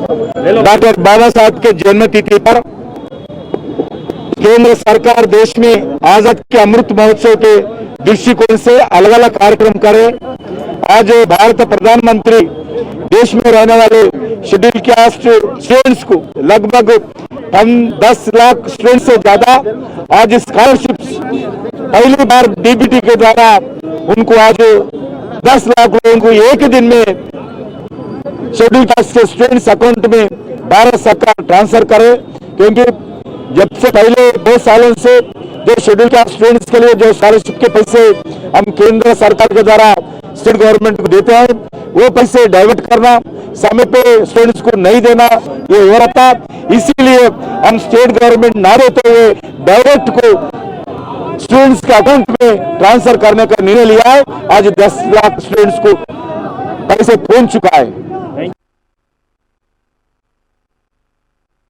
Doctor बाबा साहब के जन्म तिथि पर केंद्र सरकार देश में आजाद के अमृत महोत्सव के दृष्टिकोण से अलग अलग कार्यक्रम करे। आज भारत प्रधानमंत्री देश में रहने वाले शेड्यूल कास्ट स्टूडेंट्स को लगभग 10 लाख स्टूडेंट से ज्यादा आज स्कॉलरशिप्स पहली बार डीबीटी के द्वारा उनको आज 10 लाख लोगों को एक दिन में शेड्यूल कास्ट के स्टूडेंट्स अकाउंट में भारत सरकार ट्रांसफर करे। क्योंकि जब से पहले 2 सालों से जो शेड्यूल कास्ट स्टूडेंट्स के लिए जो स्कॉलरशिप के पैसे हम केंद्र सरकार के द्वारा स्टेट गवर्नमेंट को देते हैं, वो पैसे डाइवर्ट करना, समय पे स्टूडेंट्स को नहीं देना, ये हो रहा था। इसीलिए हम स्टेट गवर्नमेंट ना देते हुए डायरेक्ट को स्टूडेंट्स के अकाउंट में ट्रांसफर करने का निर्णय लिया है। आज 10 लाख स्टूडेंट्स को पैसे पहुंच चुका है।